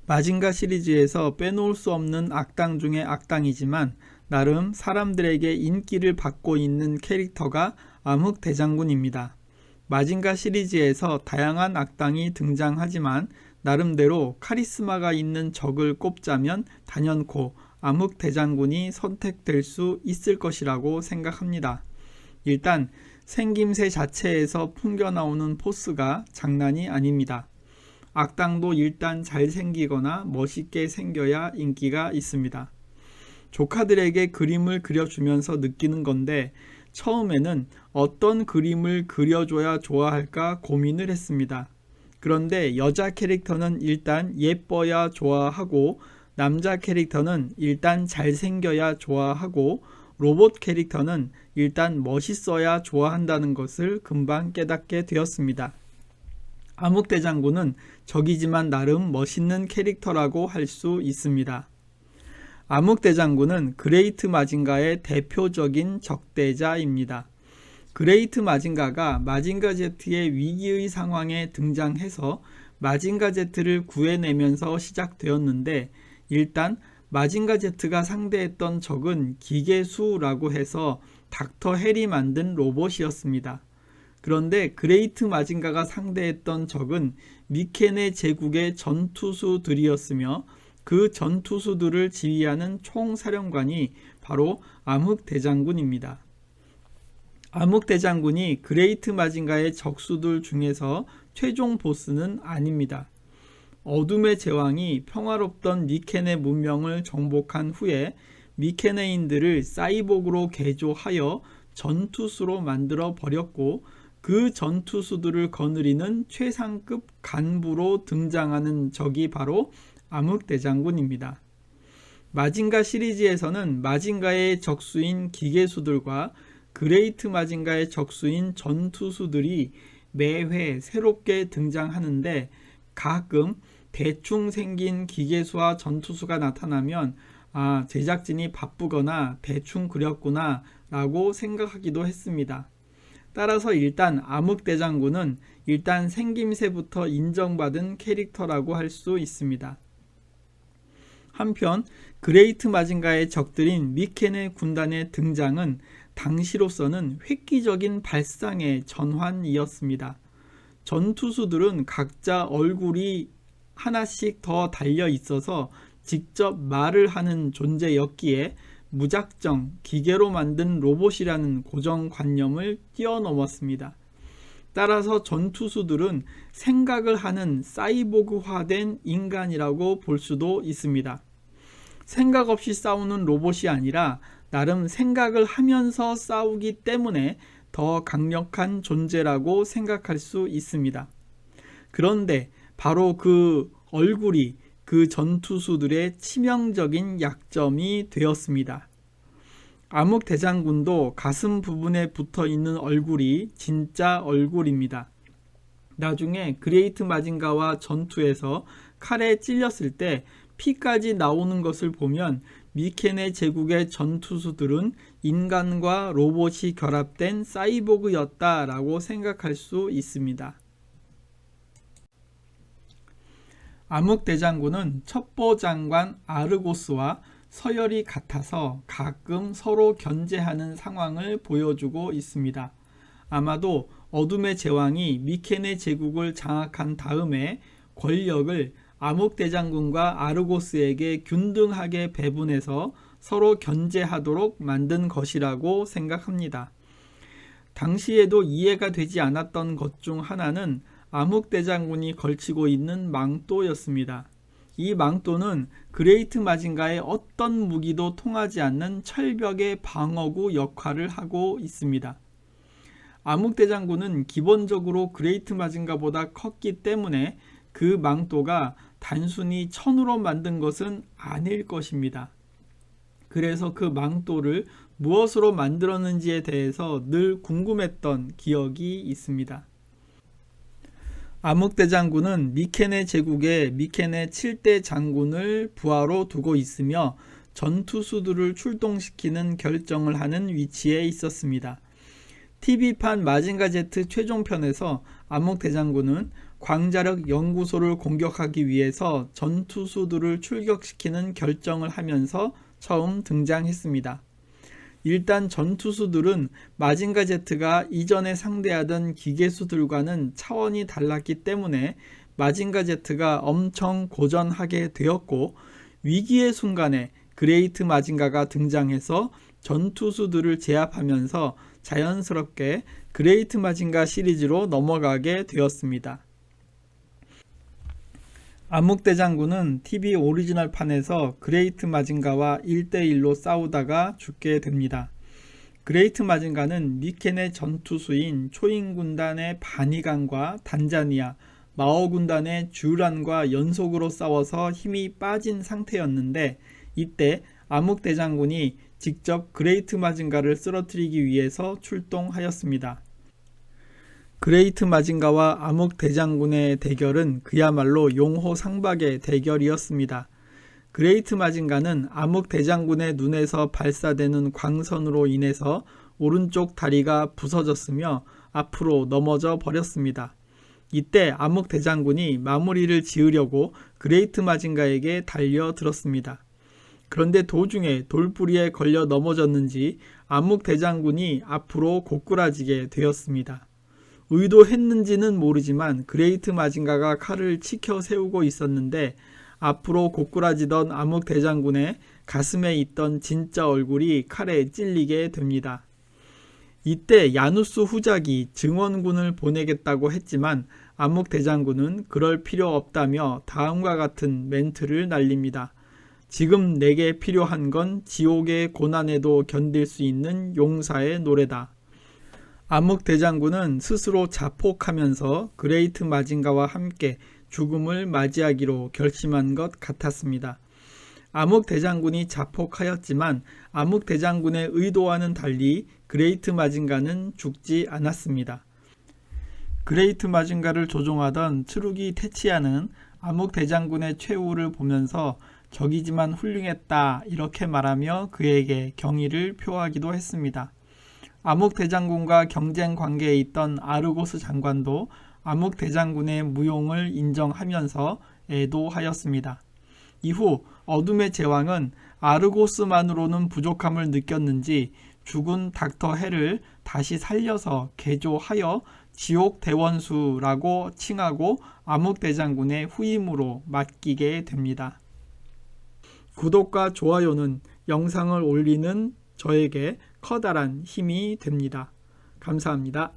마징가 시리즈에서 빼놓을 수 없는 악당 중의 악당이지만 나름 사람들에게 인기를 받고 있는 캐릭터가 암흑대장군입니다. 마징가 시리즈에서 다양한 악당이 등장하지만 나름대로 카리스마가 있는 적을 꼽자면 단연코 암흑대장군이 선택될 수 있을 것이라고 생각합니다. 일단 생김새 자체에서 풍겨나오는 포스가 장난이 아닙니다. 악당도 일단 잘생기거나 멋있게 생겨야 인기가 있습니다. 조카들에게 그림을 그려주면서 느끼는 건데 처음에는 어떤 그림을 그려줘야 좋아할까 고민을 했습니다. 그런데 여자 캐릭터는 일단 예뻐야 좋아하고 남자 캐릭터는 일단 잘생겨야 좋아하고 로봇 캐릭터는 일단 멋있어야 좋아한다는 것을 금방 깨닫게 되었습니다. 암흑대장군은 적이지만 나름 멋있는 캐릭터라고 할 수 있습니다. 암흑대장군은 그레이트 마징가의 대표적인 적대자입니다. 그레이트 마징가가 마징가 Z의 위기의 상황에 등장해서 마징가 Z를 구해내면서 시작되었는데 일단 마징가 Z가 상대했던 적은 기계수라고 해서 닥터 헬이 만든 로봇이었습니다. 그런데 그레이트 마징가가 상대했던 적은 미케네 제국의 전투수들이었으며 그 전투수들을 지휘하는 총사령관이 바로 암흑대장군입니다. 암흑대장군이 그레이트 마징가의 적수들 중에서 최종 보스는 아닙니다. 어둠의 제왕이 평화롭던 미케네 문명을 정복한 후에 미케네인들을 사이보그로 개조하여 전투수로 만들어 버렸고 그 전투수들을 거느리는 최상급 간부로 등장하는 적이 바로 암흑대장군입니다. 마징가 시리즈에서는 마징가의 적수인 기계수들과 그레이트 마징가의 적수인 전투수들이 매회 새롭게 등장하는데 가끔 대충 생긴 기계수와 전투수가 나타나면 제작진이 바쁘거나 대충 그렸구나 라고 생각하기도 했습니다. 따라서 일단 암흑대장군은 일단 생김새부터 인정받은 캐릭터라고 할 수 있습니다. 한편 그레이트 마징가의 적들인 미케네 군단의 등장은 당시로서는 획기적인 발상의 전환이었습니다. 전투수들은 각자 얼굴이 하나씩 더 달려 있어서 직접 말을 하는 존재였기에 무작정 기계로 만든 로봇이라는 고정관념을 뛰어넘었습니다. 따라서 전투수들은 생각을 하는 사이보그화된 인간이라고 볼 수도 있습니다. 생각 없이 싸우는 로봇이 아니라 나름 생각을 하면서 싸우기 때문에 더 강력한 존재라고 생각할 수 있습니다. 그런데 바로 그 얼굴이 그 전투수들의 치명적인 약점이 되었습니다. 암흑대장군도 가슴 부분에 붙어 있는 얼굴이 진짜 얼굴입니다. 나중에 그레이트 마징가와 전투에서 칼에 찔렸을 때 피까지 나오는 것을 보면 미케네 제국의 전투수들은 인간과 로봇이 결합된 사이보그였다라고 생각할 수 있습니다. 암흑대장군은 첩보장관 아르고스와 서열이 같아서 가끔 서로 견제하는 상황을 보여주고 있습니다. 아마도 어둠의 제왕이 미케네 제국을 장악한 다음에 권력을 암흑대장군과 아르고스에게 균등하게 배분해서 서로 견제하도록 만든 것이라고 생각합니다. 당시에도 이해가 되지 않았던 것 중 하나는 암흑대장군이 걸치고 있는 망토였습니다. 이 망토는 그레이트 마징가의 어떤 무기도 통하지 않는 철벽의 방어구 역할을 하고 있습니다. 암흑대장군은 기본적으로 그레이트 마징가보다 컸기 때문에 그 망토가 단순히 천으로 만든 것은 아닐 것입니다. 그래서 그 망토를 무엇으로 만들었는지에 대해서 늘 궁금했던 기억이 있습니다. 암흑대장군은 미케네 제국의 미케네 7대 장군을 부하로 두고 있으며 전투수들을 출동시키는 결정을 하는 위치에 있었습니다. TV판 마징가 Z 최종편에서 암흑대장군은 광자력 연구소를 공격하기 위해서 전투수들을 출격시키는 결정을 하면서 처음 등장했습니다. 일단 전투수들은 마징가 Z가 이전에 상대하던 기계수들과는 차원이 달랐기 때문에 마징가 Z가 엄청 고전하게 되었고, 위기의 순간에 그레이트 마징가가 등장해서 전투수들을 제압하면서 자연스럽게 그레이트 마징가 시리즈로 넘어가게 되었습니다. 암흑대장군은 TV 오리지널판에서 그레이트 마징가와 1대1로 싸우다가 죽게 됩니다. 그레이트 마징가는 미켄의 전투수인 초인 군단의 바니간과 단자니아, 마오 군단의 주란과 연속으로 싸워서 힘이 빠진 상태였는데, 이때 암흑대장군이 직접 그레이트 마징가를 쓰러뜨리기 위해서 출동하였습니다. 그레이트 마징가와 암흑대장군의 대결은 그야말로 용호상박의 대결이었습니다. 그레이트 마징가는 암흑대장군의 눈에서 발사되는 광선으로 인해서 오른쪽 다리가 부서졌으며 앞으로 넘어져 버렸습니다. 이때 암흑대장군이 마무리를 지으려고 그레이트 마징가에게 달려들었습니다. 그런데 도중에 돌부리에 걸려 넘어졌는지 암흑대장군이 앞으로 고꾸라지게 되었습니다. 의도했는지는 모르지만 그레이트 마징가가 칼을 치켜 세우고 있었는데, 앞으로 고꾸라지던 암흑대장군의 가슴에 있던 진짜 얼굴이 칼에 찔리게 됩니다. 이때 야누스 후작이 증원군을 보내겠다고 했지만 암흑대장군은 그럴 필요 없다며 다음과 같은 멘트를 날립니다. 지금 내게 필요한 건 지옥의 고난에도 견딜 수 있는 용사의 노래다. 암흑대장군은 스스로 자폭하면서 그레이트 마징가와 함께 죽음을 맞이하기로 결심한 것 같았습니다. 암흑대장군이 자폭하였지만 암흑대장군의 의도와는 달리 그레이트 마징가는 죽지 않았습니다. 그레이트 마징가를 조종하던 트루기 테치야는 암흑대장군의 최후를 보면서 적이지만 훌륭했다 이렇게 말하며 그에게 경의를 표하기도 했습니다. 암흑대장군과 경쟁 관계에 있던 아르고스 장관도 암흑대장군의 무용을 인정하면서 애도하였습니다. 이후 어둠의 제왕은 아르고스만으로는 부족함을 느꼈는지 죽은 닥터 헬을 다시 살려서 개조하여 지옥 대원수라고 칭하고 암흑대장군의 후임으로 맡기게 됩니다. 구독과 좋아요는 영상을 올리는 저에게 커다란 힘이 됩니다. 감사합니다.